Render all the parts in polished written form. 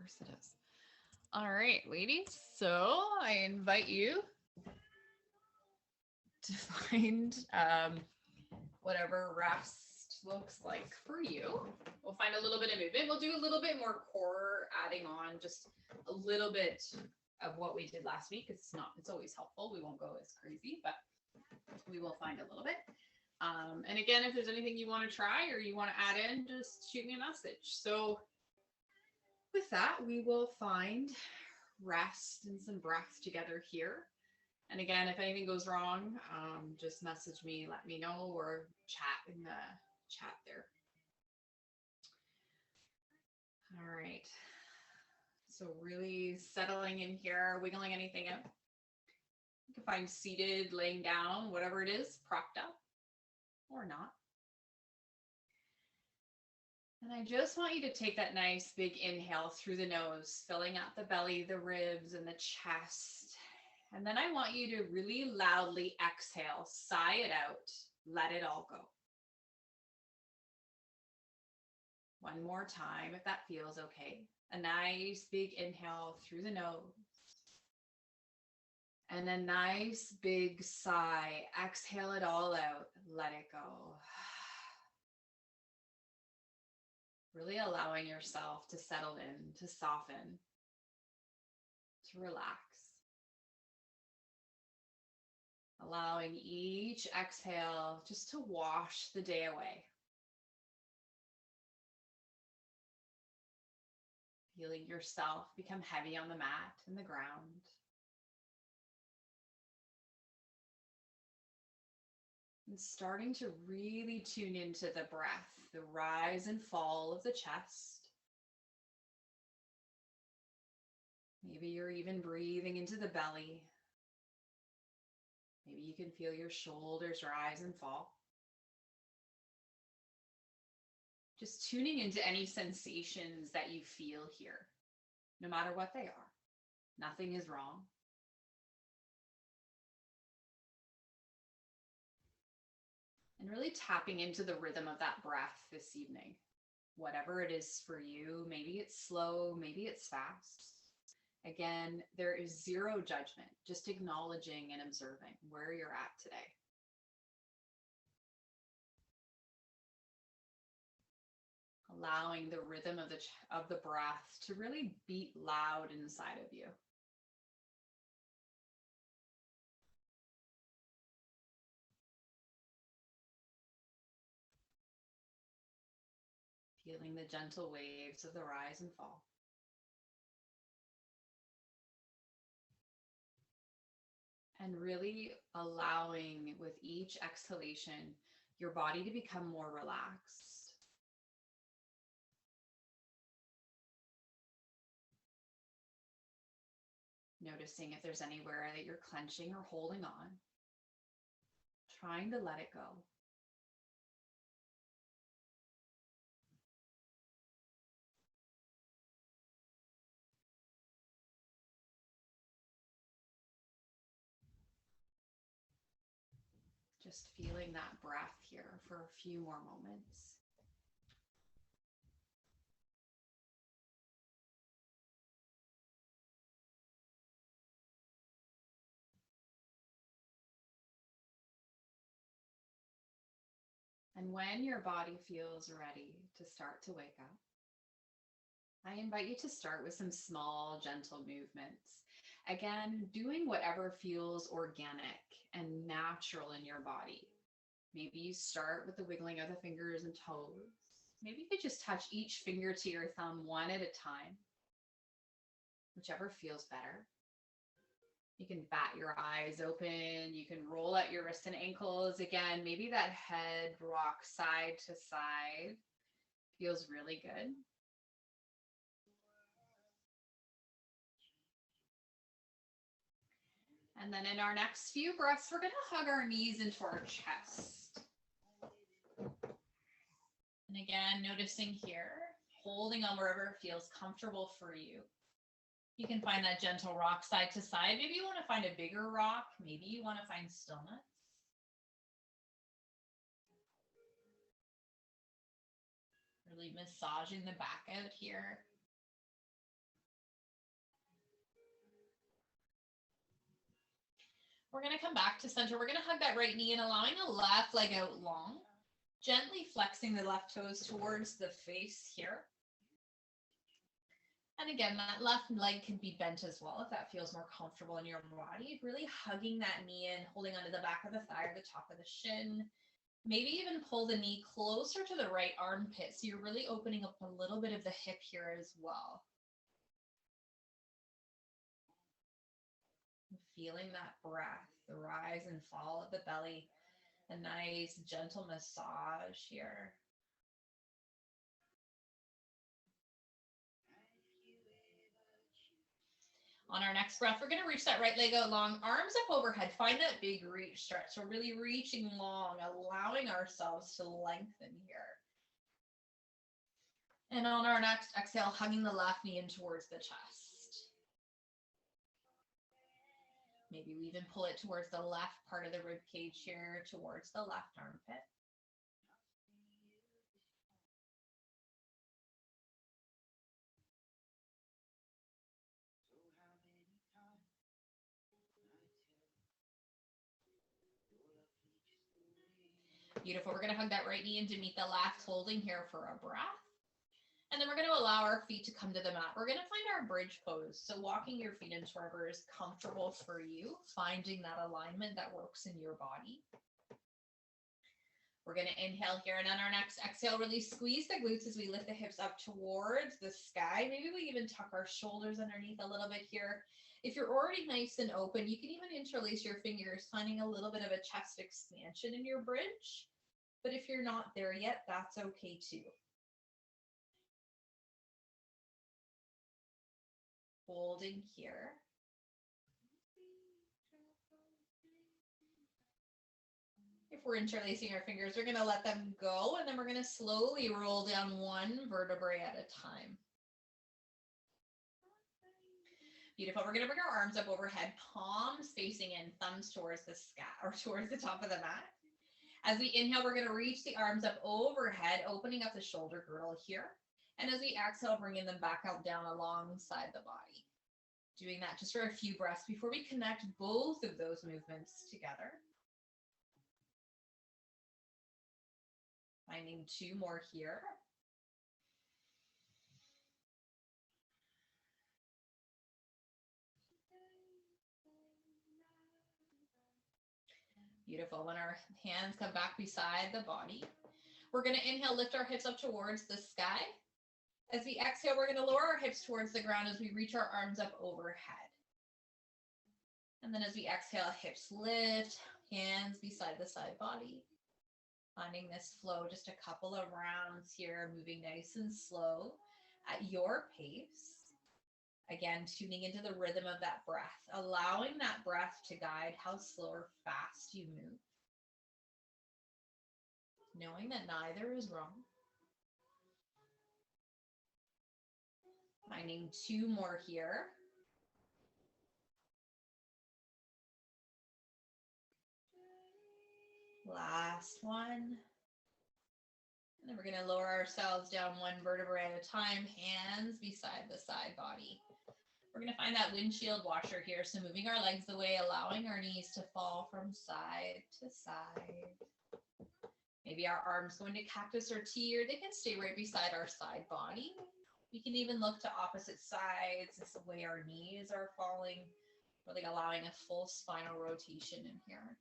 course it is. All right, ladies. So I invite you to find whatever rest looks like for you. We'll find a little bit of movement. We'll do a little bit more core, adding on just a little bit of what we did last week. It's always helpful. We won't go as crazy, but we will find a little bit. And again, if there's anything you want to try or you want to add in, just shoot me a message. So with that, we will find rest and some breath together here. And again, if anything goes wrong, just message me, let me know, or chat in the chat there. All right. So really settling in here, wiggling anything out. You can find seated, laying down, whatever it is, propped up or not. And I just want you to take that nice big inhale through the nose, filling out the belly, the ribs, and the chest. And then I want you to really loudly exhale, sigh it out, let it all go. One more time, if that feels okay. A nice big inhale through the nose. And a nice big sigh. Exhale it all out. Let it go. Really allowing yourself to settle in, to soften, to relax. Allowing each exhale just to wash the day away. Feeling yourself become heavy on the mat and the ground. And starting to really tune into the breath, the rise and fall of the chest. Maybe you're even breathing into the belly. Maybe you can feel your shoulders rise and fall. Just tuning into any sensations that you feel here, no matter what they are. Nothing is wrong. And really tapping into the rhythm of that breath this evening. Whatever it is for you, maybe it's slow, maybe it's fast. Again, there is zero judgment, just acknowledging and observing where you're at today. Allowing the rhythm of the breath to really beat loud inside of you. Feeling the gentle waves of the rise and fall. And really allowing with each exhalation, your body to become more relaxed. Noticing if there's anywhere that you're clenching or holding on. Trying to let it go. Just feeling that breath here for a few more moments. And when your body feels ready to start to wake up, I invite you to start with some small, gentle movements. Again, doing whatever feels organic and natural in your body. Maybe you start with the wiggling of the fingers and toes. Maybe you could just touch each finger to your thumb one at a time, whichever feels better. You can bat your eyes open. You can roll out your wrists and ankles. Again, maybe that head rocks side to side. Feels really good. And then in our next few breaths, we're going to hug our knees into our chest. And again, noticing here, holding on wherever it feels comfortable for you. You can find that gentle rock side to side. Maybe you want to find a bigger rock. Maybe you want to find stillness. Really massaging the back out here. We're going to come back to center. We're going to hug that right knee and allowing the left leg out long, gently flexing the left toes towards the face here. And again, that left leg can be bent as well if that feels more comfortable in your body. Really hugging that knee in, holding onto the back of the thigh or the top of the shin. Maybe even pull the knee closer to the right armpit. So you're really opening up a little bit of the hip here as well. Feeling that breath, the rise and fall of the belly. A nice gentle massage here. On our next breath, we're going to reach that right leg out long, arms up overhead. Find that big reach stretch. So really reaching long, allowing ourselves to lengthen here. And on our next exhale, hugging the left knee in towards the chest. Maybe we even pull it towards the left part of the rib cage here, towards the left armpit. Beautiful. We're going to hug that right knee in to meet the left, holding here for a breath. And then we're going to allow our feet to come to the mat. We're going to find our bridge pose. So walking your feet into wherever is comfortable for you, finding that alignment that works in your body. We're going to inhale here, and on our next exhale, really squeeze the glutes as we lift the hips up towards the sky. Maybe we even tuck our shoulders underneath a little bit here. If you're already nice and open, you can even interlace your fingers, finding a little bit of a chest expansion in your bridge. But if you're not there yet, that's okay too. Holding here. If we're interlacing our fingers, we're going to let them go, and then we're going to slowly roll down one vertebrae at a time. Beautiful. We're going to bring our arms up overhead, palms facing in, thumbs towards the sky or towards the top of the mat. As we inhale, we're going to reach the arms up overhead, opening up the shoulder girdle here. And as we exhale, bringing them back out down alongside the body. Doing that just for a few breaths before we connect both of those movements together. Finding two more here. Beautiful. When our hands come back beside the body, we're going to inhale, lift our hips up towards the sky. As we exhale, we're going to lower our hips towards the ground as we reach our arms up overhead. And then as we exhale, hips lift, hands beside the side body. Finding this flow, just a couple of rounds here, moving nice and slow at your pace. Again, tuning into the rhythm of that breath, allowing that breath to guide how slow or fast you move. Knowing that neither is wrong. Finding two more here. Last one. And then we're going to lower ourselves down one vertebrae at a time, hands beside the side body. We're going to find that windshield washer here. So moving our legs away, allowing our knees to fall from side to side. Maybe our arms go into cactus or T, or they can stay right beside our side body. We can even look to opposite sides. This is the way our knees are falling, really allowing a full spinal rotation in here.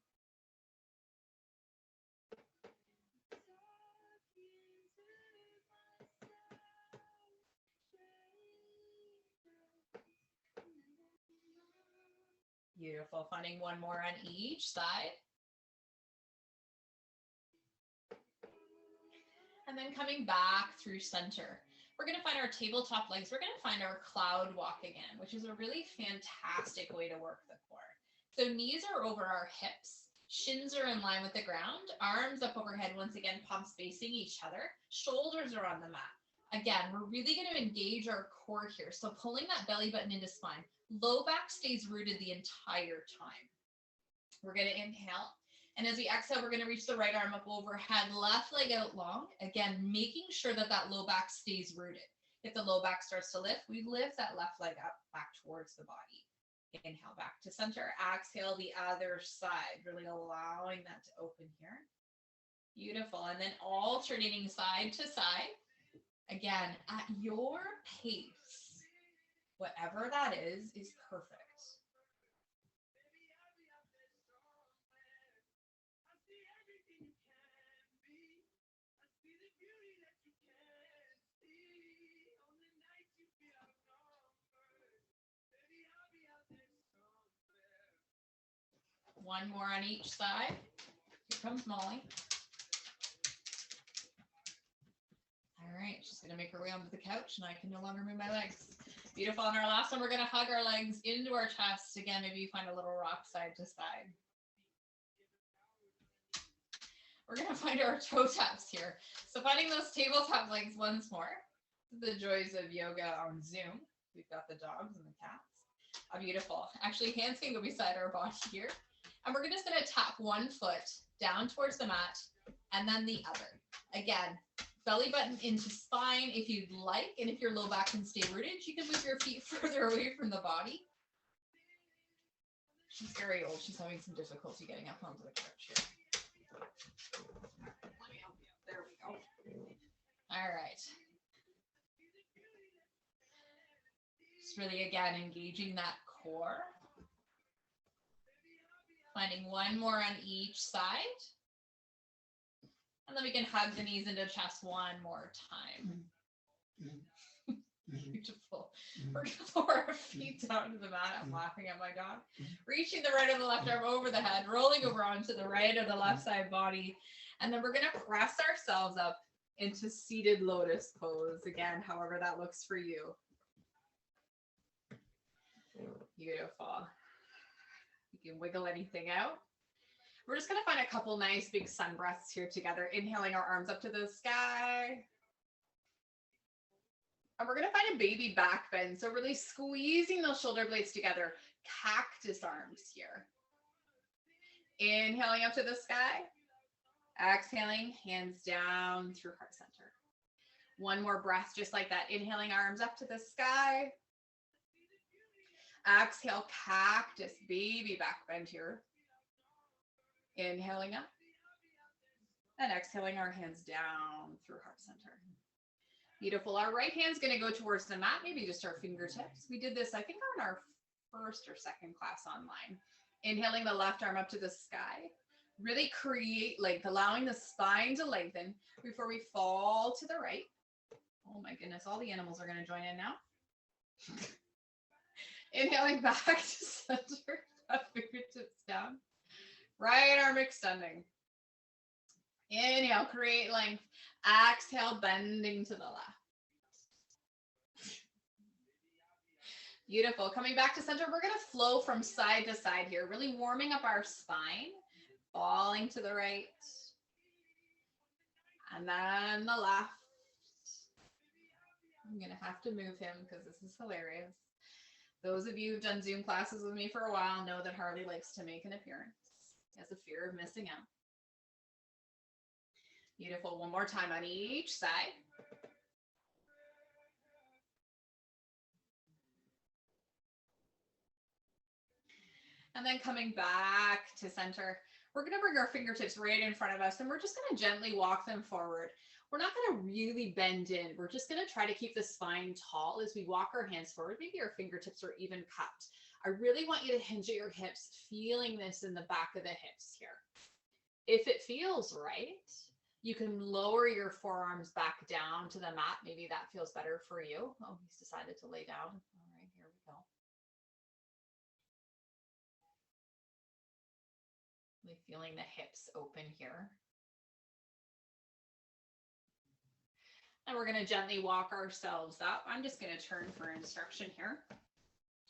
Beautiful. Finding one more on each side. And then coming back through center. We're going to find our tabletop legs. We're going to find our cloud walk again, which is a really fantastic way to work the core. So knees are over our hips. Shins are in line with the ground. Arms up overhead. Once again, palms facing each other. Shoulders are on the mat. Again, we're really going to engage our core here. So pulling that belly button into spine. Low back stays rooted the entire time. We're going to inhale. And as we exhale, we're going to reach the right arm up overhead, left leg out long. Again, making sure that that low back stays rooted. If the low back starts to lift, we lift that left leg up back towards the body. Inhale back to center. Exhale the other side, really allowing that to open here. Beautiful. And then alternating side to side. Again, at your pace, whatever that is perfect. One more on each side. Here comes Molly. All right, she's gonna make her way onto the couch and I can no longer move my legs. Beautiful. On our last one, we're gonna hug our legs into our chest. Again, maybe you find a little rock side to side. We're gonna find our toe taps here. So finding those tabletop legs once more. The joys of yoga on Zoom. We've got the dogs and the cats. Beautiful. Actually, hands can go beside our body here. And we're just gonna tap one foot down towards the mat and then the other. Again, belly button into spine if you'd like. And if your low back can stay rooted, you can move your feet further away from the body. She's very old. She's having some difficulty getting up onto the couch here. Let me help you. There we go. All right. Just really, again, engaging that core. Finding one more on each side. And then we can hug the knees into chest one more time. Beautiful. We're going to lower our feet down to the mat. I'm laughing at my dog. Reaching the right or the left arm over the head, rolling over onto the right or the left side body. And then we're going to press ourselves up into seated lotus pose. Again, however that looks for you. Beautiful. You can wiggle anything out. We're just going to find a couple nice big sun breaths here together. Inhaling our arms up to the sky. And we're going to find a baby back bend. So really squeezing those shoulder blades together. Cactus arms here. Inhaling up to the sky. Exhaling, hands down through heart center. One more breath just like that. Inhaling, arms up to the sky. Exhale, cactus, baby back bend here. Inhaling up. And exhaling, our hands down through heart center. Beautiful. Our right hand's going to go towards the mat, maybe just our fingertips. We did this, I think, on our first or second class online. Inhaling the left arm up to the sky. Really create length, allowing the spine to lengthen before we fall to the right. Oh my goodness, all the animals are going to join in now. Inhaling back to center, fingertips down. Right arm extending. Inhale, create length. Exhale, bending to the left. Beautiful. Coming back to center, we're going to flow from side to side here, really warming up our spine. Falling to the right. And then the left. I'm going to have to move him because this is hilarious. Those of you who've done Zoom classes with me for a while know that Harley likes to make an appearance. He has a fear of missing out. Beautiful. One more time on each side. And then coming back to center. We're going to bring our fingertips right in front of us and we're just going to gently walk them forward. We're not going to really bend in. We're just going to try to keep the spine tall as we walk our hands forward. Maybe our fingertips are even cupped. I really want you to hinge at your hips, feeling this in the back of the hips here. If it feels right, you can lower your forearms back down to the mat. Maybe that feels better for you. Oh, he's decided to lay down. All right, here we go. Feeling the hips open here. And we're going to gently walk ourselves up. I'm just going to turn for instruction here.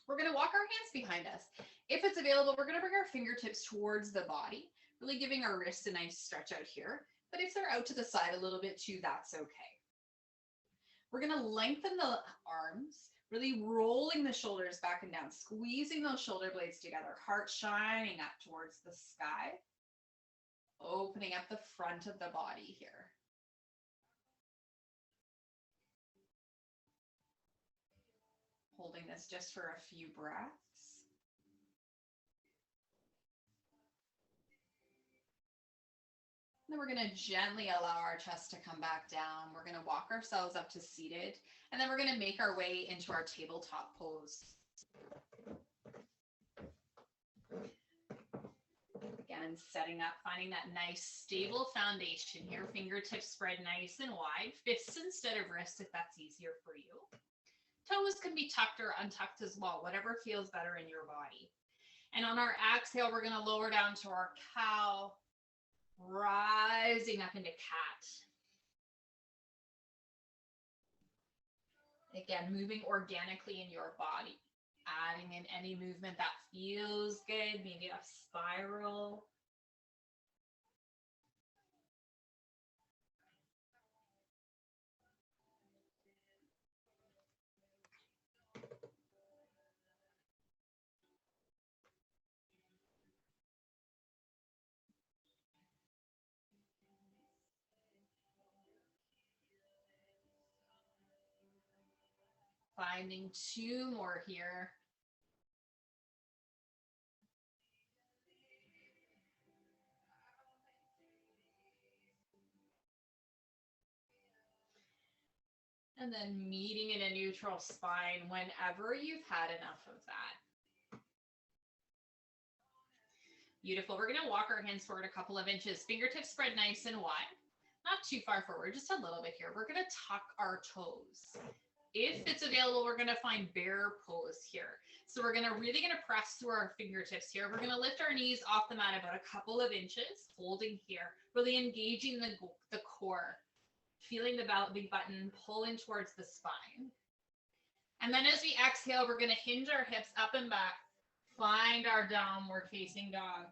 We're going to walk our hands behind us. If it's available, we're going to bring our fingertips towards the body, really giving our wrists a nice stretch out here. But if they're out to the side a little bit too, that's okay. We're going to lengthen the arms, really rolling the shoulders back and down, squeezing those shoulder blades together, heart shining up towards the sky, opening up the front of the body here. Holding this just for a few breaths. Then we're going to gently allow our chest to come back down. We're going to walk ourselves up to seated, and then we're going to make our way into our tabletop pose. Again, setting up, finding that nice stable foundation here. Fingertips spread nice and wide. Fists instead of wrists if that's easier for you. Toes can be tucked or untucked as well, whatever feels better in your body. And on our exhale, we're going to lower down to our cow, rising up into cat. Again, moving organically in your body, adding in any movement that feels good, maybe a spiral. Finding 2 more here. And then meeting in a neutral spine whenever you've had enough of that. Beautiful. We're going to walk our hands forward a couple of inches. Fingertips spread nice and wide. Not too far forward, just a little bit here. We're going to tuck our toes. If it's available, we're going to find bear pose here. So we're really going to press through our fingertips here. We're going to lift our knees off the mat about a couple of inches, holding here, really engaging the core, feeling the belly button pulling towards the spine. And then as we exhale, we're going to hinge our hips up and back, find our downward facing dog.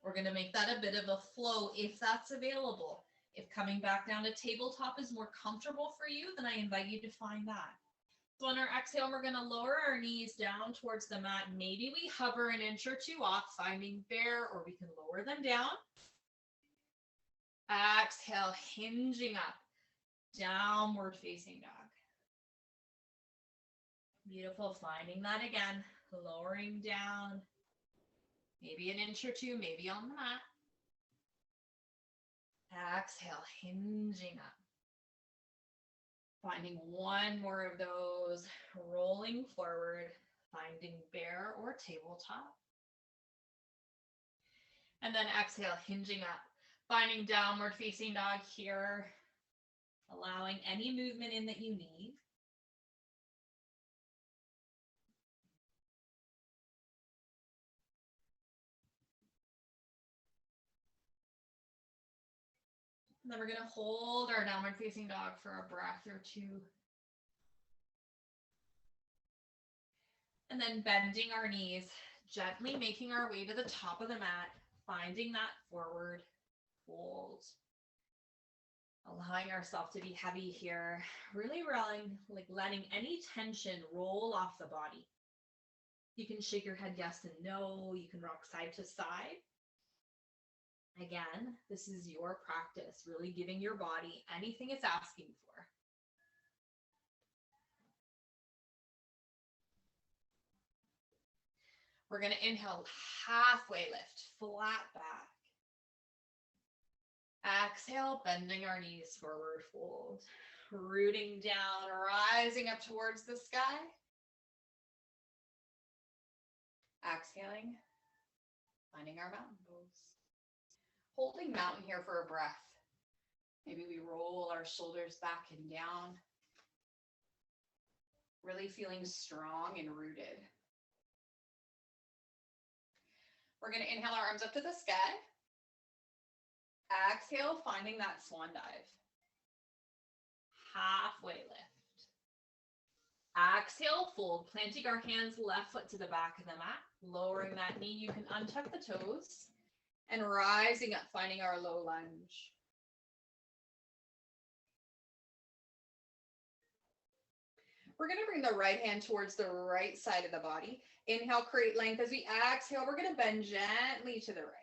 We're going to make that a bit of a flow if that's available. If coming back down to tabletop is more comfortable for you, then I invite you to find that. So on our exhale, we're going to lower our knees down towards the mat. Maybe we hover an inch or 2 off, finding bear, or we can lower them down. Exhale, hinging up, downward facing dog. Beautiful, finding that again, lowering down, maybe an inch or 2, maybe on the mat. Exhale, hinging up. Finding 1 more of those, rolling forward, finding bear or tabletop. And then exhale, hinging up, finding downward facing dog here, allowing any movement in that you need. And then we're going to hold our downward facing dog for a breath or 2. And then bending our knees, gently making our way to the top of the mat, finding that forward fold. Allowing ourselves to be heavy here, really letting any tension roll off the body. You can shake your head yes and no, you can rock side to side. Again, this is your practice, really giving your body anything it's asking for. We're going to inhale, halfway lift, flat back. Exhale, bending our knees, forward fold. Rooting down, rising up towards the sky. Exhaling, finding our mountain pose. Holding mountain here for a breath. Maybe we roll our shoulders back and down. Really feeling strong and rooted. We're going to inhale our arms up to the sky. Exhale, finding that swan dive. Halfway lift. Exhale, fold, planting our hands left foot to the back of the mat, lowering that knee. You can untuck the toes and rising up, finding our low lunge. We're going to bring the right hand towards the right side of the body. Inhale, create length. As we exhale, we're going to bend gently to the right.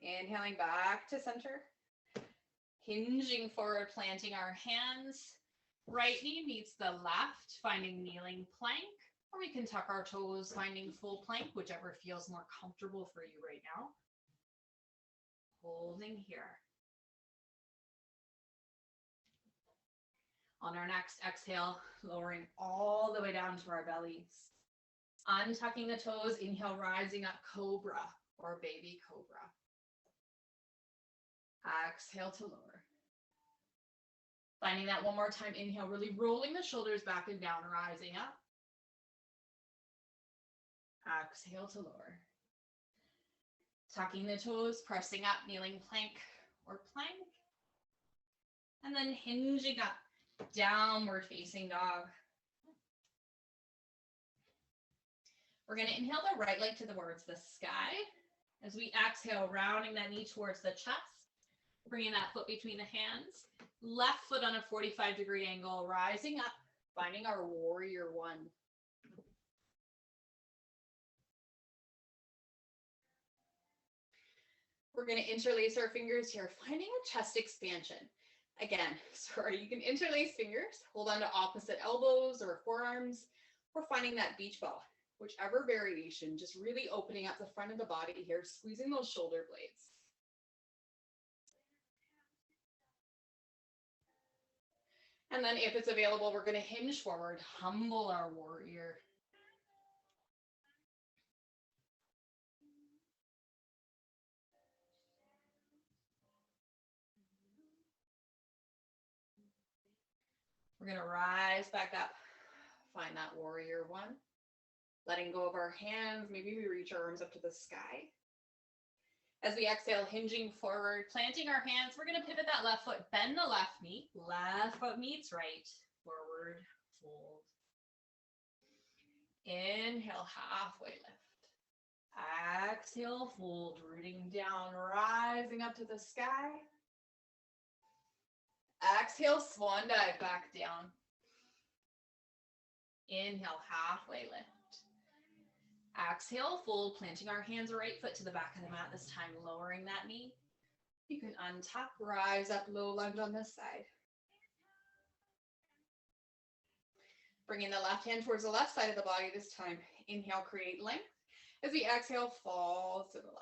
Inhaling back to center. Hinging forward, planting our hands. Right knee meets the left, finding kneeling plank. Or we can tuck our toes, finding full plank, whichever feels more comfortable for you right now. Holding here. On our next exhale, lowering all the way down to our bellies. Untucking the toes, inhale, rising up, cobra or baby cobra. Exhale to lower. Finding that one more time, inhale, really rolling the shoulders back and down, rising up. Exhale to lower. Tucking the toes, pressing up, kneeling plank or plank. And then hinging up, downward facing dog. We're going to inhale the right leg towards the sky. As we exhale, rounding that knee towards the chest. Bringing that foot between the hands. Left foot on a 45-degree angle, rising up, finding our warrior one. We're going to interlace our fingers here, finding a chest expansion. Again, sorry, you can interlace fingers, hold on to opposite elbows or forearms, or finding that beach ball. Whichever variation, just really opening up the front of the body here, squeezing those shoulder blades. And then if it's available, we're going to hinge forward, humble our warrior. We're going to rise back up, find that warrior one. Letting go of our hands, maybe we reach our arms up to the sky. As we exhale, hinging forward, planting our hands, we're going to pivot that left foot, bend the left knee, left foot meets right, forward, fold. Inhale, halfway lift. Exhale, fold, rooting down, rising up to the sky. Exhale, swan dive back down. Inhale, halfway lift. Exhale, fold, planting our hands, right foot to the back of the mat, this time lowering that knee. You can untuck, rise up, low lunge on this side. Bringing the left hand towards the left side of the body this time. Inhale, create length. As we exhale, fall to the left.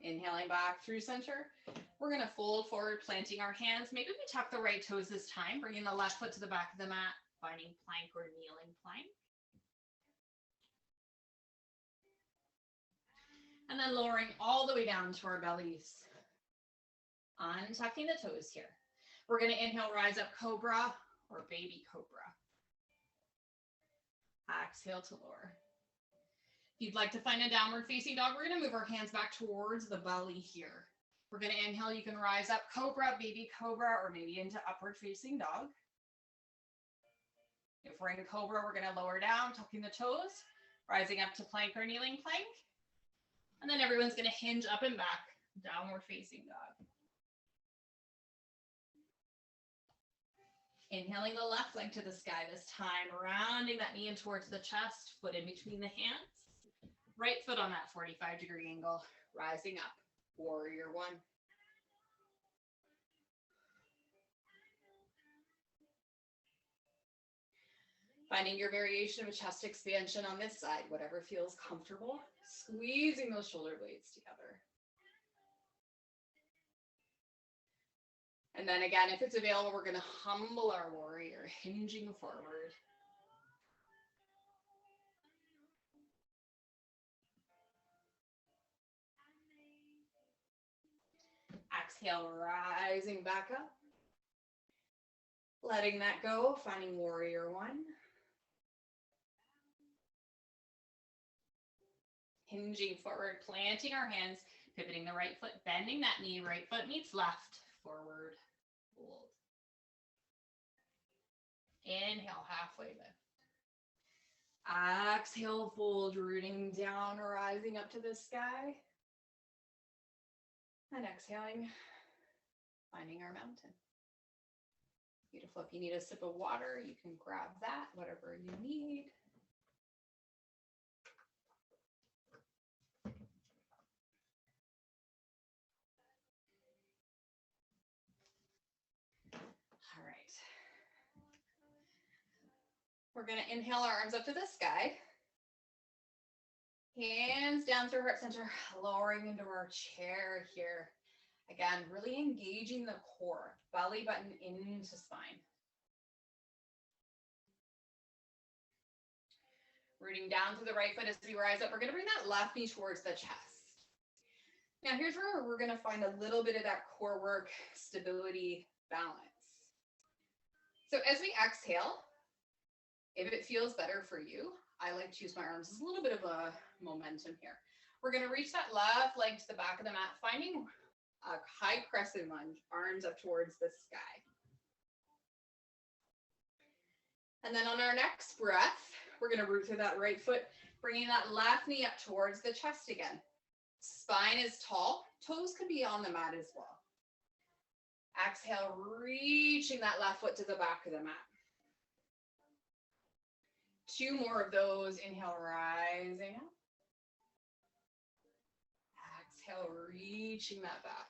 Inhaling back through center. We're going to fold forward, planting our hands. Maybe we tuck the right toes this time, bringing the left foot to the back of the mat, finding plank or kneeling plank. And then lowering all the way down to our bellies. Untucking the toes here. We're going to inhale, rise up, cobra or baby cobra. Exhale to lower. If you'd like to find a downward facing dog, we're going to move our hands back towards the belly here. We're going to inhale, you can rise up, cobra, baby cobra, or maybe into upward facing dog. If we're in cobra, we're going to lower down, tucking the toes, rising up to plank or kneeling plank. And then everyone's going to hinge up and back, downward facing dog. Inhaling the left leg to the sky this time, rounding that knee in towards the chest, foot in between the hands. Right foot on that 45-degree angle, rising up, warrior one. Finding your variation of chest expansion on this side, whatever feels comfortable, squeezing those shoulder blades together. And then again, if it's available, we're going to humble our warrior, hinging forward. Exhale, rising back up. Letting that go, finding warrior one. Hinging forward, planting our hands, pivoting the right foot, bending that knee, right foot meets left, forward, fold. Inhale, halfway lift. Exhale, fold, rooting down, rising up to the sky. And exhaling, finding our mountain. Beautiful. If you need a sip of water, you can grab that, whatever you need. All right. We're going to inhale our arms up to the sky. Hands down through heart center, lowering into our chair here. Again, really engaging the core, belly button into spine. Rooting down through the right foot as we rise up. We're going to bring that left knee towards the chest. Now here's where we're going to find a little bit of that core work, stability, balance. So as we exhale, if it feels better for you, I like to use my arms as a little bit of a momentum here. We're going to reach that left leg to the back of the mat, finding a high crescent lunge, arms up towards the sky. And then on our next breath, we're going to root through that right foot, bringing that left knee up towards the chest again. Spine is tall, toes can be on the mat as well. Exhale, reaching that left foot to the back of the mat. 2 more of those. Inhale, rising up. Exhale, reaching that back.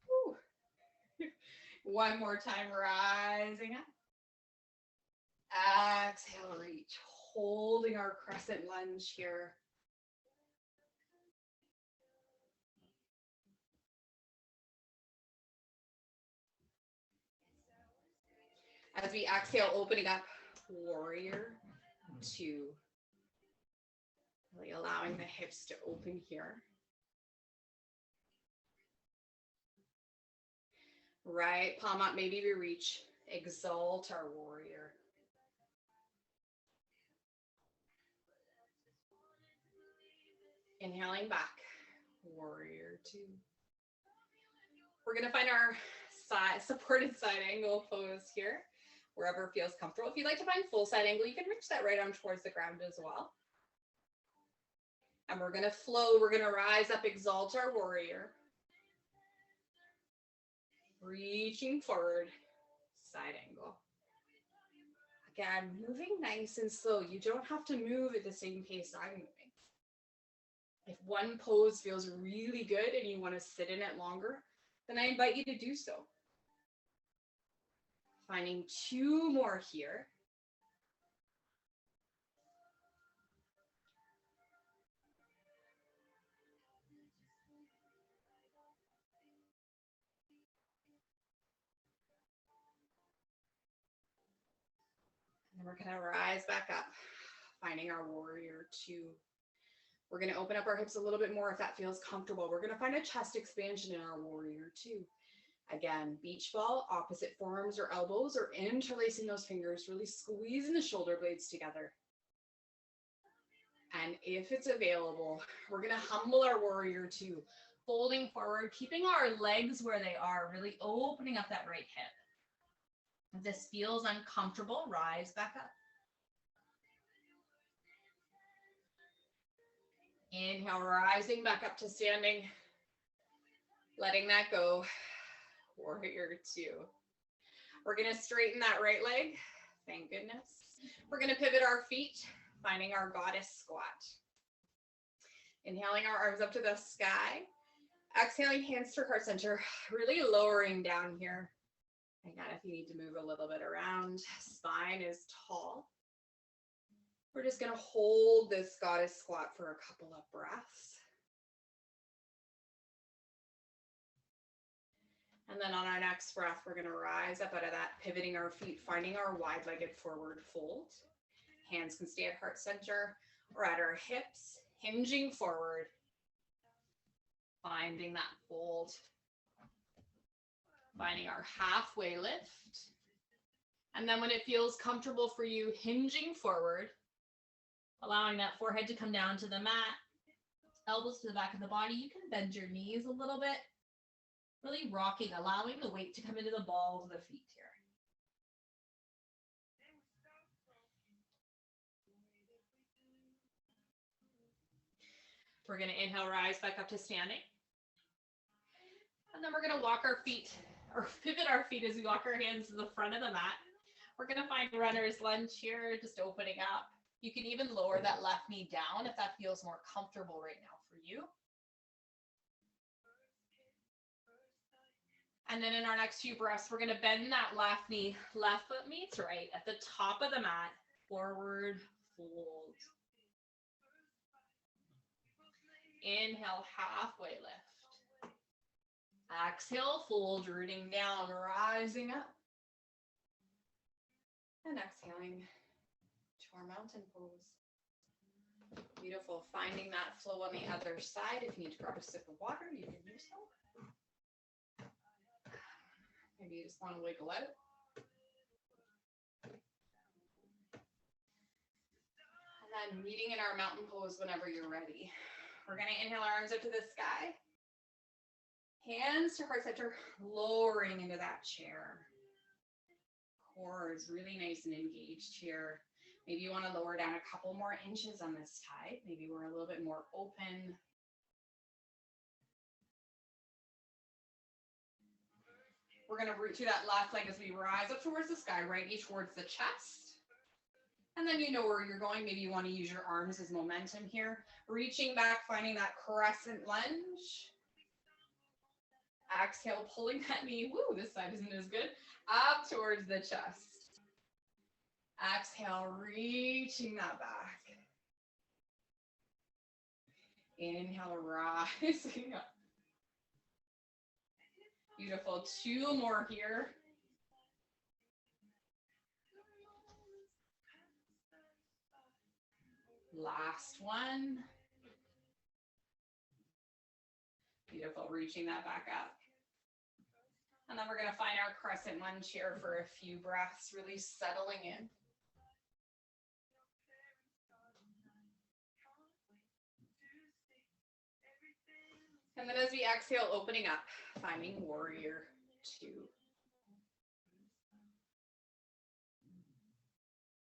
Woo. 1 more time, rising up. Exhale, reach, holding our crescent lunge here. As we exhale, opening up, warrior 2. Really allowing the hips to open here. Right palm up, maybe we reach, exalt our warrior. Inhaling back, warrior 2. We're going to find our supported side angle pose here, wherever feels comfortable. If you'd like to find full side angle, you can reach that right arm towards the ground as well. And we're going to flow, we're going to rise up, exalt our warrior. Reaching forward, side angle. Again, moving nice and slow. You don't have to move at the same pace I'm moving. If one pose feels really good and you want to sit in it longer, then I invite you to do so. Finding 2 more here. And we're going to rise back up, finding our warrior 2. We're going to open up our hips a little bit more if that feels comfortable. We're going to find a chest expansion in our warrior 2. Again, beach ball, opposite forearms or elbows, or interlacing those fingers, really squeezing the shoulder blades together. And if it's available, we're going to humble our warrior 2, folding forward, keeping our legs where they are, really opening up that right hip. If this feels uncomfortable, rise back up. Inhale, rising back up to standing, letting that go. Warrior 2. We're going to straighten that right leg. Thank goodness. We're going to pivot our feet, finding our goddess squat. Inhaling our arms up to the sky. Exhaling, hands to heart center, really lowering down here. Again, if you need to move a little bit around, spine is tall. We're just going to hold this goddess squat for a couple of breaths. And then on our next breath, we're going to rise up out of that, pivoting our feet, finding our wide-legged forward fold. Hands can stay at heart center or at our hips, hinging forward, finding that fold. Finding our halfway lift. And then when it feels comfortable for you, hinging forward, allowing that forehead to come down to the mat, elbows to the back of the body. You can bend your knees a little bit, really rocking, allowing the weight to come into the balls of the feet here. We're going to inhale, rise back up to standing. And then we're going to walk our feet, or pivot our feet as we walk our hands to the front of the mat. We're going to find runner's lunge here, just opening up. You can even lower that left knee down if that feels more comfortable right now for you. And then in our next few breaths, we're going to bend that left knee. Left foot meets right at the top of the mat. Forward fold. Inhale, halfway lift. Exhale, fold, rooting down, rising up. And exhaling to our mountain pose. Beautiful. Finding that flow on the other side. If you need to grab a sip of water, you can do so. Maybe you just want to wiggle out. And then meeting in our mountain pose whenever you're ready. We're going to inhale our arms up to the sky. Hands to heart center, lowering into that chair. Core is really nice and engaged here. Maybe you want to lower down a couple more inches on this side. Maybe we're a little bit more open. We're going to root through that left leg as we rise up towards the sky, right knee towards the chest. And then you know where you're going. Maybe you want to use your arms as momentum here. Reaching back, finding that crescent lunge. Exhale, pulling that knee. Woo, this side isn't as good. Up towards the chest. Exhale, reaching that back. Inhale, rising up. Beautiful. 2 more here. Last one. Beautiful. Reaching that back up. And then we're going to find our crescent lunge here for a few breaths, really settling in. And then as we exhale, opening up, finding warrior 2.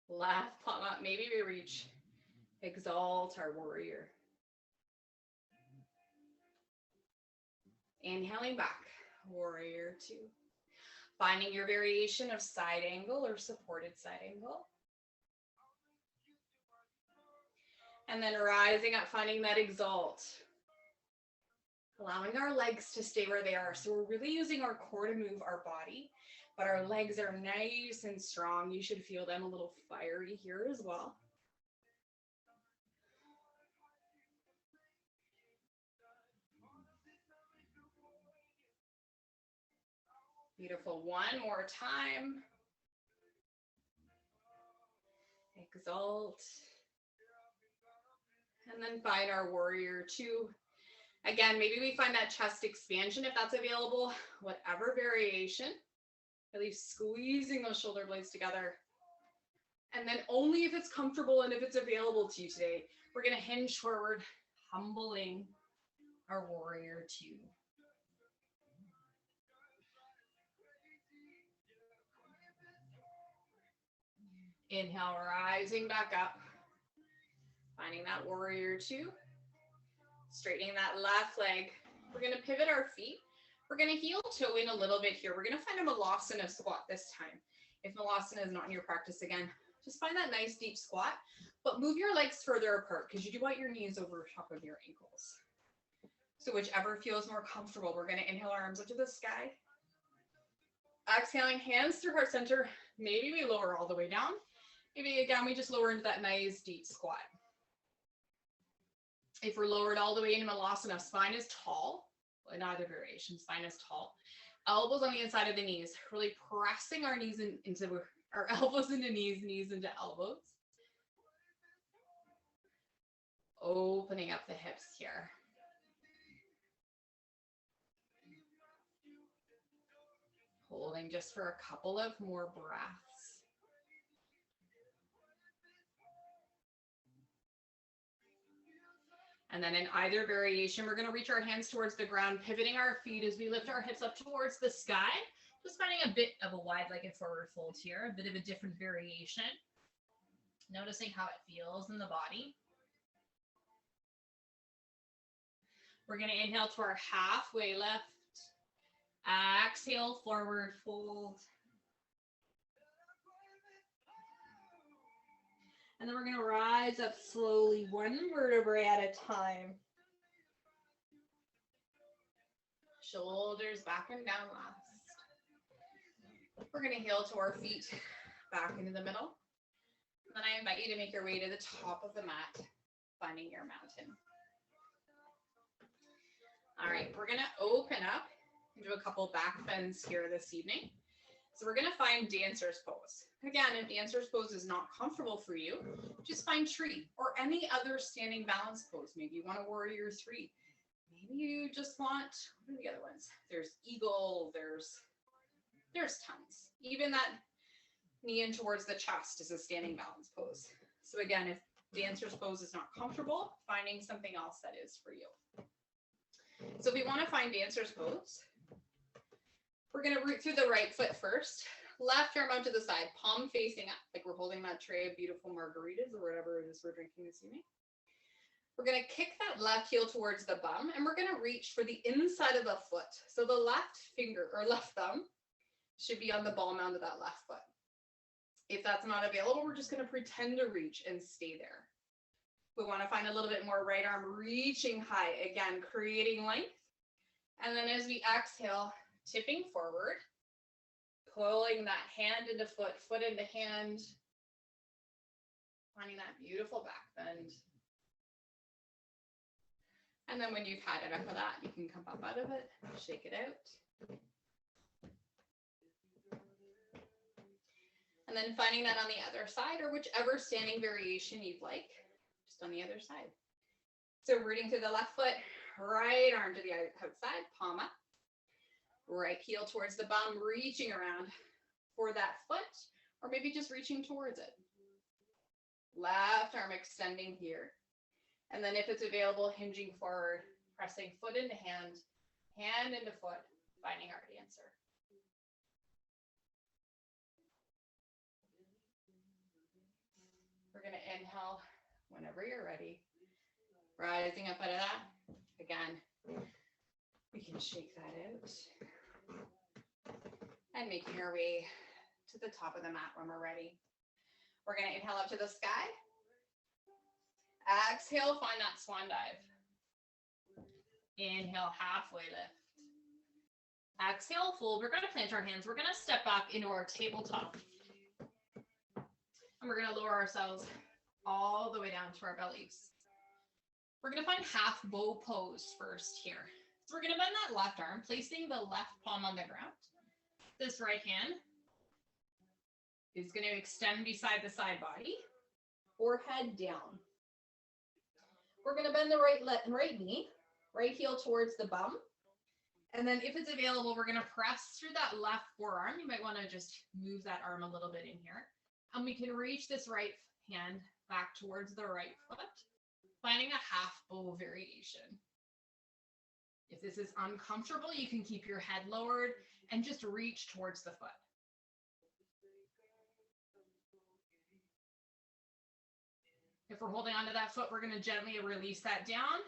Left palm up, maybe we reach, exalt our warrior. Inhaling back, warrior 2. Finding your variation of side angle or supported side angle. And then rising up, finding that exalt. Allowing our legs to stay where they are. So we're really using our core to move our body, but our legs are nice and strong. You should feel them a little fiery here as well. Beautiful. One more time. Exalt. And then find our warrior 2. Again, maybe we find that chest expansion if that's available, whatever variation. Really squeezing those shoulder blades together. And then only if it's comfortable and if it's available to you today, we're going to hinge forward, humbling our warrior 2. Inhale, rising back up. Finding that warrior 2. Straightening that left leg. We're going to pivot our feet. We're going to heel toe in a little bit here. We're going to find a Malasana squat this time. If Malasana is not in your practice again, just find that nice deep squat, but move your legs further apart because you do want your knees over top of your ankles. So whichever feels more comfortable, we're going to inhale our arms up to the sky. Exhaling, hands through heart center. Maybe we lower all the way down. Maybe again, we just lower into that nice deep squat. If we're lowered all the way into Malasana, spine is tall. In either variation, spine is tall. Elbows on the inside of the knees, really pressing our knees into our elbows into knees, knees into elbows. Opening up the hips here. Holding just for a couple of more breaths. And then in either variation, we're going to reach our hands towards the ground, pivoting our feet as we lift our hips up towards the sky. Just finding a bit of a wide-legged forward fold here, a bit of a different variation. Noticing how it feels in the body. We're going to inhale to our halfway lift. Exhale, forward fold. And then we're going to rise up slowly, one vertebrae at a time. Shoulders back and down last. We're going to heel to our feet back into the middle. And then I invite you to make your way to the top of the mat, finding your mountain. All right, we're going to open up into a couple back bends here this evening. So we're going to find dancer's pose. Again, if dancer's pose is not comfortable for you, just find tree or any other standing balance pose. Maybe you want a warrior 3. Maybe you just want, what are the other ones? There's eagle, there's tons. Even that knee in towards the chest is a standing balance pose. So again, if dancer's pose is not comfortable, finding something else that is for you. So if we want to find dancer's pose, we're going to root through the right foot first. Left arm out to the side, palm facing up, like we're holding that tray of beautiful margaritas or whatever it is we're drinking this evening. We're going to kick that left heel towards the bum, and we're going to reach for the inside of the foot. So the left finger or left thumb should be on the ball mound of that left foot. If that's not available, we're just going to pretend to reach and stay there. We want to find a little bit more right arm reaching high, again, creating length. And then as we exhale, tipping forward, pulling that hand into foot, foot into hand, finding that beautiful back bend. And then when you've had enough of that, you can come up out of it, shake it out. And then finding that on the other side or whichever standing variation you'd like, just on the other side. So rooting through the left foot, right arm to the outside, palm up. Right heel towards the bum, reaching around for that foot, or maybe just reaching towards it. Left arm extending here. And then if it's available, hinging forward, pressing foot into hand, hand into foot, finding our dancer. We're going to inhale whenever you're ready. Rising up out of that. Again, we can shake that out. And making our way to the top of the mat when we're ready. We're going to inhale up to the sky. Exhale, find that swan dive. Inhale, halfway lift. Exhale, fold. We're going to plant our hands. We're going to step back into our tabletop. And we're going to lower ourselves all the way down to our bellies. We're going to find half bow pose first here. So we're going to bend that left arm, placing the left palm on the ground. This right hand is going to extend beside the side body or head down. We're going to bend the right knee, right heel towards the bum. And then if it's available, we're going to press through that left forearm. You might want to just move that arm a little bit in here. And we can reach this right hand back towards the right foot, finding a half bow variation. If this is uncomfortable, you can keep your head lowered and just reach towards the foot. If we're holding onto that foot, we're going to gently release that down.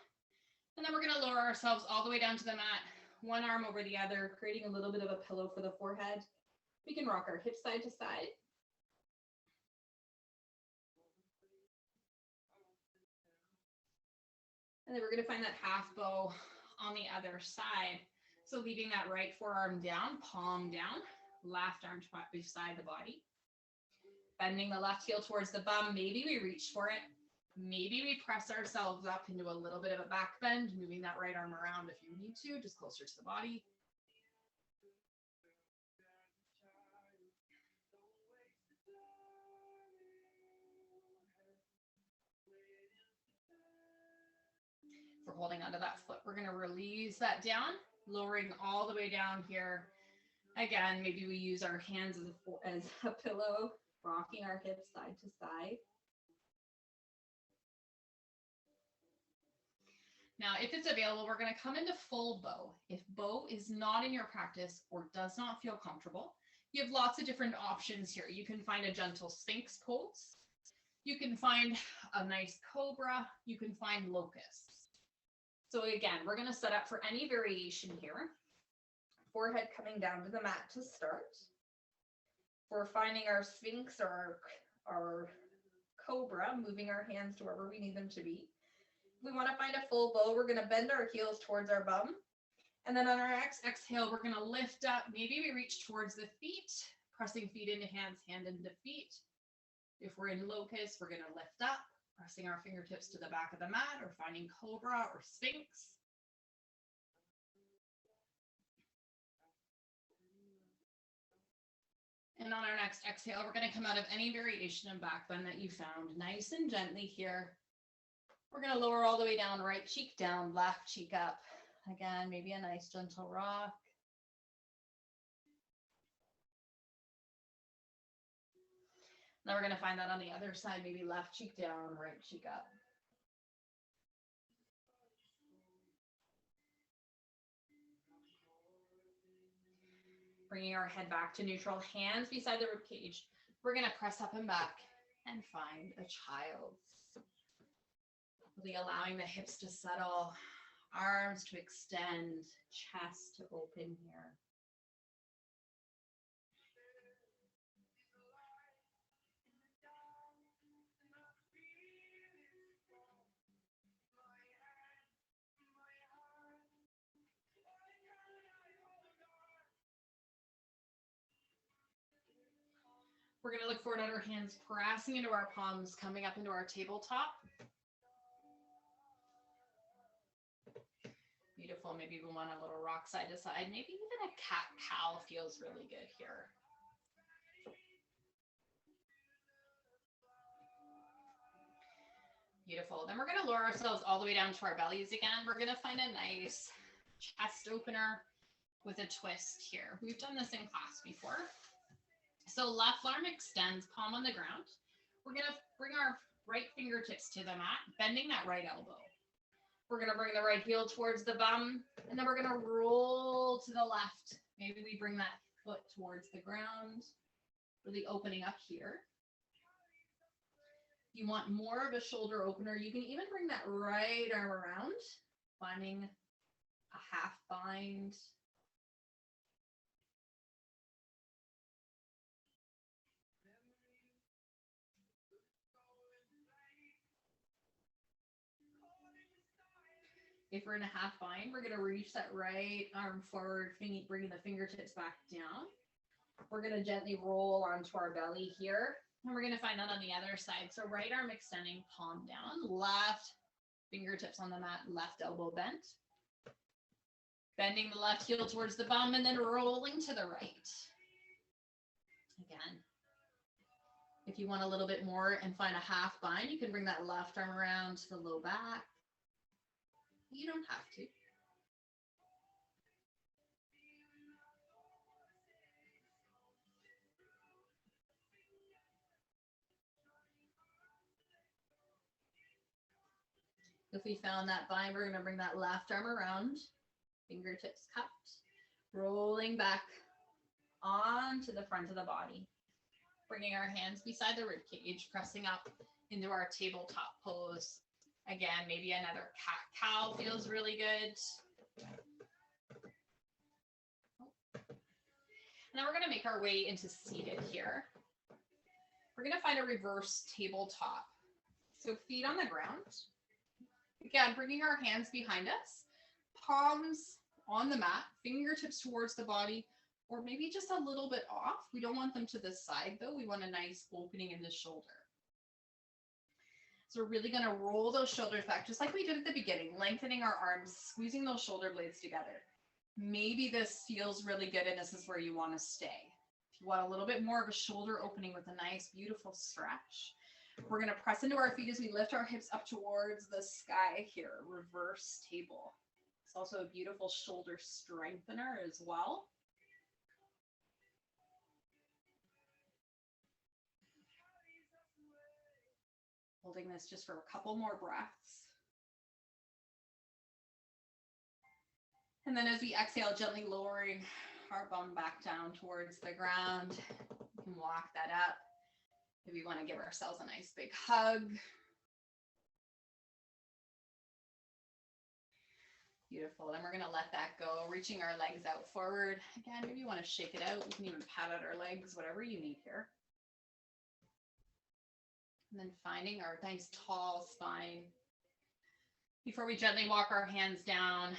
And then we're going to lower ourselves all the way down to the mat, one arm over the other, creating a little bit of a pillow for the forehead. We can rock our hips side to side. And then we're going to find that half bow on the other side. So leaving that right forearm down, palm down, left arm beside the body. Bending the left heel towards the bum. Maybe we reach for it. Maybe we press ourselves up into a little bit of a back bend, moving that right arm around if you need to, just closer to the body. If we're holding onto that foot, we're going to release that down, lowering all the way down here. Again, maybe we use our hands as a pillow, rocking our hips side to side. Now, if it's available, we're going to come into full bow. If bow is not in your practice or does not feel comfortable, you have lots of different options here. You can find a gentle Sphinx pose. You can find a nice cobra. You can find locusts. So again, we're going to set up for any variation here. Forehead coming down to the mat to start. We're finding our Sphinx or our cobra, moving our hands to wherever we need them to be. We want to find a full bow. We're going to bend our heels towards our bum. And then on our exhale, we're going to lift up. Maybe we reach towards the feet. Pressing feet into hands, hand into feet. If we're in locust, we're going to lift up, pressing our fingertips to the back of the mat or finding cobra or sphinx. And on our next exhale, we're going to come out of any variation of back bend that you found nice and gently here. We're going to lower all the way down, right cheek down, left cheek up. Again, maybe a nice gentle rock. Now we're going to find that on the other side, maybe left cheek down, right cheek up. Bringing our head back to neutral, hands beside the rib cage. We're going to press up and back and find a child's. Really allowing the hips to settle, arms to extend, chest to open here. We're going to look forward at our hands, pressing into our palms, coming up into our tabletop. Beautiful. Maybe we want a little rock side to side. Maybe even a cat-cow feels really good here. Beautiful. Then we're going to lower ourselves all the way down to our bellies again. We're going to find a nice chest opener with a twist here. We've done this in class before. So left arm extends, palm on the ground. We're going to bring our right fingertips to the mat, bending that right elbow. We're going to bring the right heel towards the bum, and then we're going to roll to the left. Maybe we bring that foot towards the ground, really opening up here. If you want more of a shoulder opener, you can even bring that right arm around, finding a half bind. If we're in a half bind, we're going to reach that right arm forward, bringing the fingertips back down. We're going to gently roll onto our belly here, and we're going to find that on the other side. So right arm extending, palm down, left fingertips on the mat, left elbow bent. Bending the left heel towards the bum, and then rolling to the right. Again, if you want a little bit more and find a half bind, you can bring that left arm around to the low back. You don't have to. If we found that bind, we're going to bring that left arm around, fingertips cupped, rolling back onto the front of the body. Bringing our hands beside the rib cage, pressing up into our tabletop pose. Again, maybe another cat-cow feels really good. And then we're going to make our way into seated here. We're going to find a reverse tabletop. So feet on the ground. Again, bringing our hands behind us, palms on the mat, fingertips towards the body, or maybe just a little bit off. We don't want them to the side though. We want a nice opening in the shoulder. So we're really going to roll those shoulders back, just like we did at the beginning, lengthening our arms, squeezing those shoulder blades together. Maybe this feels really good and this is where you want to stay. If you want a little bit more of a shoulder opening with a nice, beautiful stretch, we're going to press into our feet as we lift our hips up towards the sky here, reverse table. It's also a beautiful shoulder strengthener as well. Holding this just for a couple more breaths. And then as we exhale, gently lowering our bum back down towards the ground. We can walk that up. If we want to give ourselves a nice big hug. Beautiful. Then we're going to let that go, reaching our legs out forward. Again, maybe you want to shake it out. We can even pat out our legs, whatever you need here. And then finding our nice tall spine. Before we gently walk our hands down,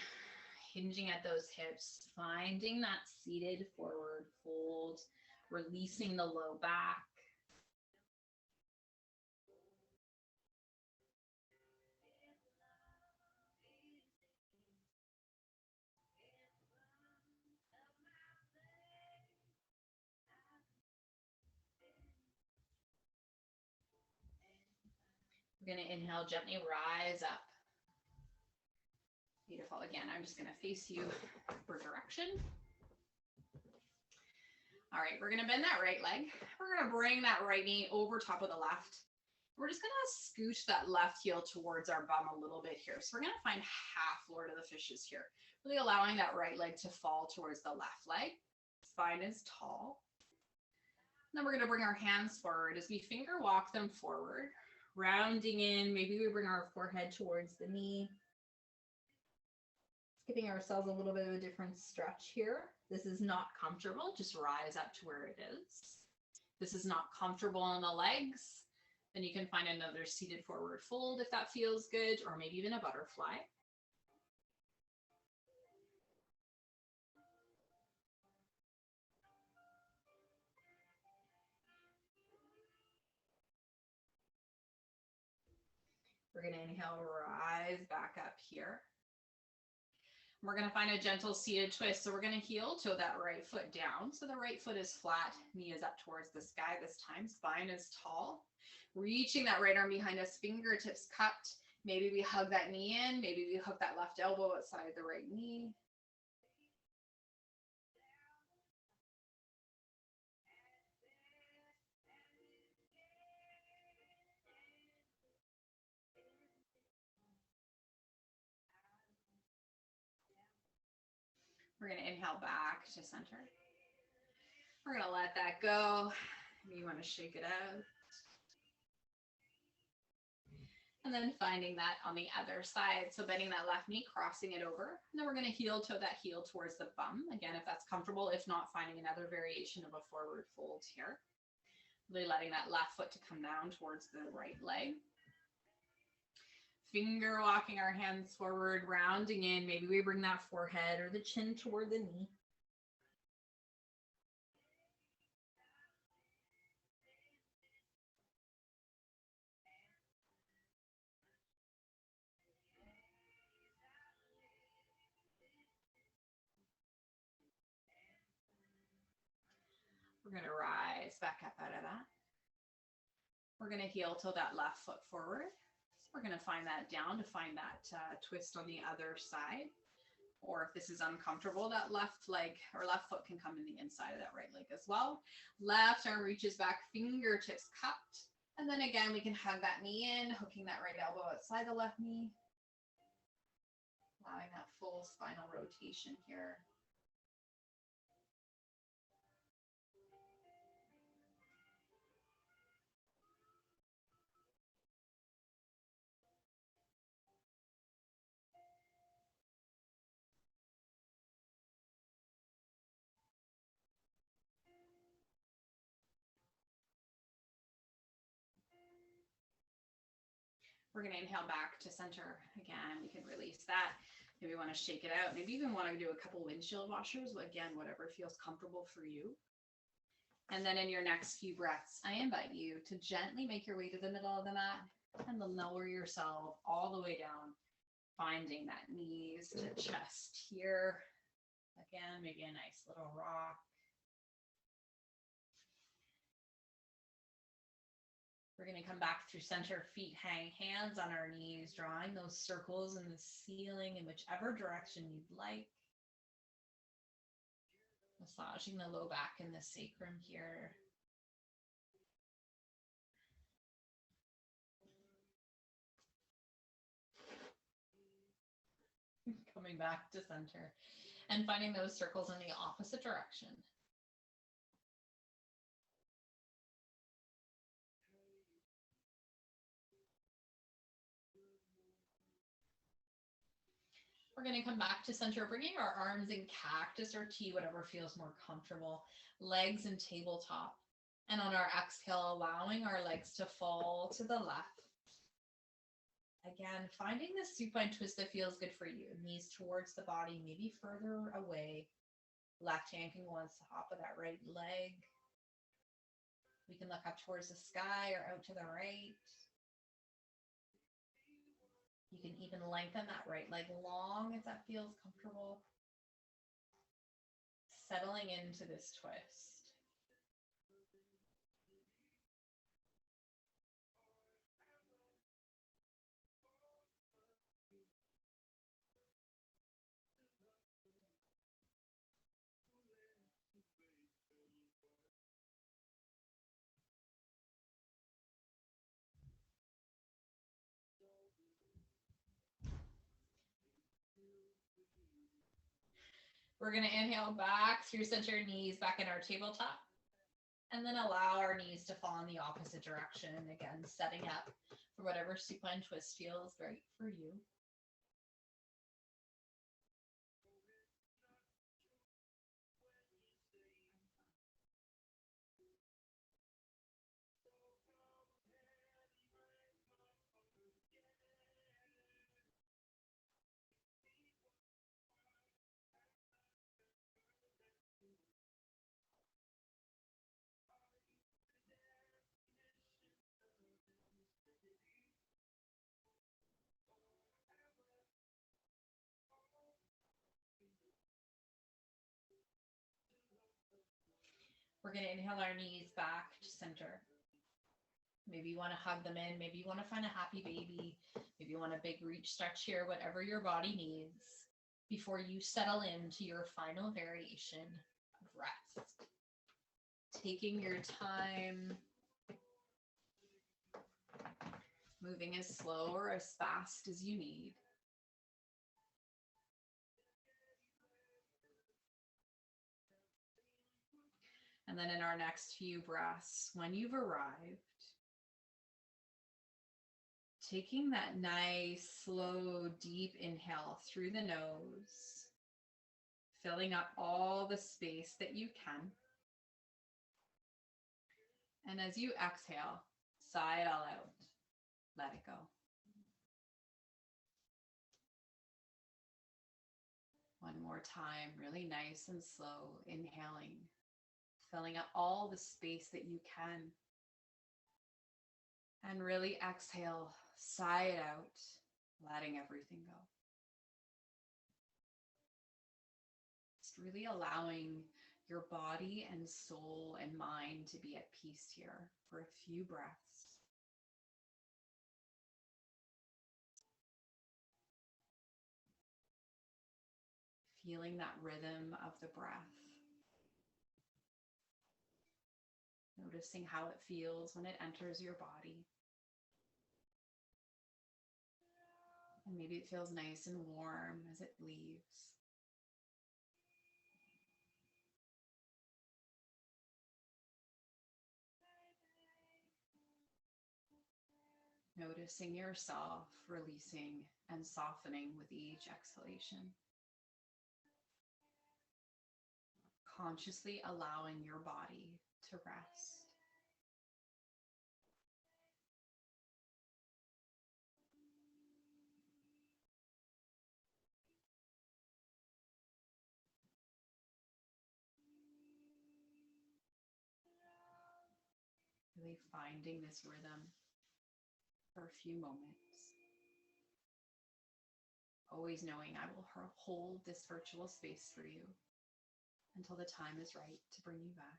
hinging at those hips, finding that seated forward fold. releasing the low back. We're going to inhale, gently rise up. Beautiful. Again, I'm just going to face you for direction. All right, we're going to bend that right leg. We're going to bring that right knee over top of the left. We're just going to scooch that left heel towards our bum a little bit here. So we're going to find half Lord of the Fishes here, really allowing that right leg to fall towards the left leg. Spine is tall. And then we're going to bring our hands forward as we finger walk them forward, rounding in. Maybe we bring our forehead towards the knee. Giving ourselves a little bit of a different stretch here. This is not comfortable, just rise up to where it is. This is not comfortable on the legs, then you can find another seated forward fold if that feels good, or maybe even a butterfly. We're going to inhale, rise back up here. We're going to find a gentle seated twist. So we're going to heel toe that right foot down. So the right foot is flat, knee is up towards the sky this time, spine is tall. Reaching that right arm behind us, fingertips cupped. Maybe we hug that knee in, maybe we hook that left elbow outside the right knee. We're going to inhale back to center. We're going to let that go. Maybe you want to shake it out. And then finding that on the other side. So bending that left knee, crossing it over. And then we're going to heel toe that heel towards the bum. Again, if that's comfortable, if not, finding another variation of a forward fold here. Really letting that left foot to come down towards the right leg. Finger walking our hands forward, rounding in. Maybe we bring that forehead or the chin toward the knee. We're going to rise back up out of that. We're going to heel toe that left foot forward. We're going to find that down to find that twist on the other side. Or if this is uncomfortable, that left leg or left foot can come in the inside of that right leg as well. Left arm reaches back, fingertips cupped. And then again, we can hug that knee in, hooking that right elbow outside the left knee. Allowing that full spinal rotation here. We're going to inhale back to center. Again, we can release that. Maybe we want to shake it out. Maybe even want to do a couple windshield washers. Again, whatever feels comfortable for you. And then in your next few breaths, I invite you to gently make your way to the middle of the mat and then lower yourself all the way down, finding that knees to chest here. Again, maybe a nice little rock. We're going to come back through center, feet hang, hands on our knees, drawing those circles in the ceiling in whichever direction you'd like. Massaging the low back and the sacrum here. Coming back to center and finding those circles in the opposite direction. We're going to come back to center, bringing our arms in cactus or T, whatever feels more comfortable, legs in tabletop. And on our exhale, allowing our legs to fall to the left. Again, finding the supine twist that feels good for you. Knees towards the body, maybe further away. Left hand can go on top of that right leg. We can look up towards the sky or out to the right. You can even lengthen that right leg long if that feels comfortable. Settling into this twist. We're going to inhale back through center, knees back in our tabletop. And then allow our knees to fall in the opposite direction. Again, setting up for whatever supine twist feels right for you. We're going to inhale our knees back to center. Maybe you want to hug them in. Maybe you want to find a happy baby. Maybe you want a big reach stretch here, whatever your body needs before you settle into your final variation of rest. Taking your time, moving as slow or as fast as you need. And then in our next few breaths, when you've arrived, taking that nice, slow, deep inhale through the nose, filling up all the space that you can. And as you exhale, sigh it all out. Let it go. One more time, really nice and slow, inhaling, filling up all the space that you can. And really exhale, sigh it out, letting everything go. Just really allowing your body and soul and mind to be at peace here for a few breaths. Feeling that rhythm of the breath. Noticing how it feels when it enters your body. And maybe it feels nice and warm as it leaves. Noticing yourself releasing and softening with each exhalation. Consciously allowing your body to rest. Really finding this rhythm for a few moments. Always knowing I will hold this virtual space for you until the time is right to bring you back.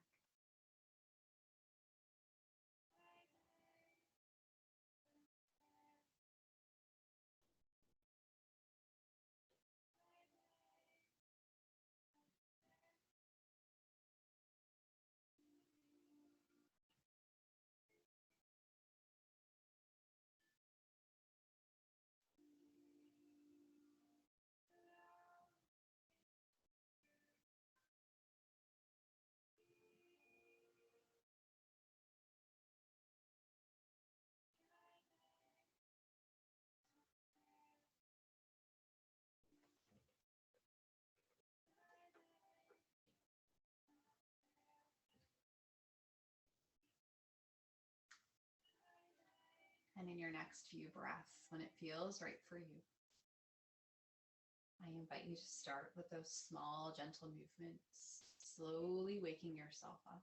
And in your next few breaths, when it feels right for you, I invite you to start with those small, gentle movements, slowly waking yourself up.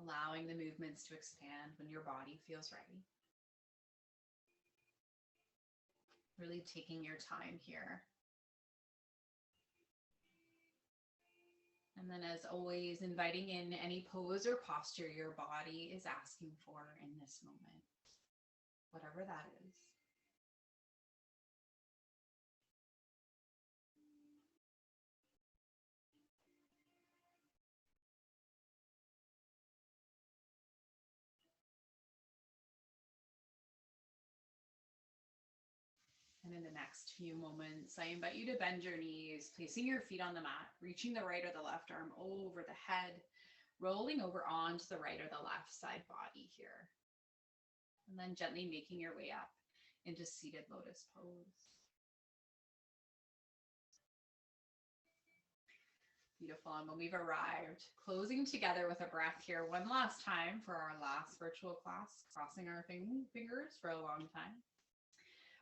allowing the movements to expand when your body feels ready. Really taking your time here. And then, as always, inviting in any pose or posture your body is asking for in this moment, whatever that is. And in the next few moments, I invite you to bend your knees, placing your feet on the mat, reaching the right or the left arm over the head, rolling over onto the right or the left side body here. And then gently making your way up into seated lotus pose. Beautiful. And when we've arrived, closing together with a breath here one last time for our last virtual class, crossing our fingers for a long time.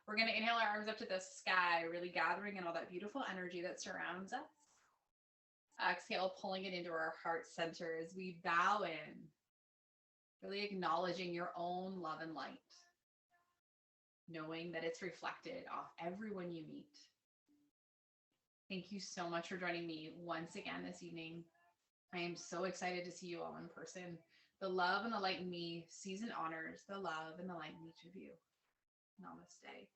We're going to inhale our arms up to the sky, really gathering in all that beautiful energy that surrounds us. Exhale, pulling it into our heart center as we bow in, really acknowledging your own love and light, knowing that it's reflected off everyone you meet. Thank you so much for joining me once again this evening. I am so excited to see you all in person. The love and the light in me sees and honors the love and the light in each of you. Namaste.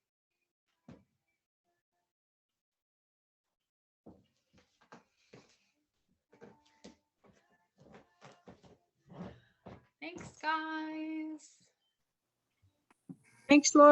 Thanks, guys. Thanks, Laura.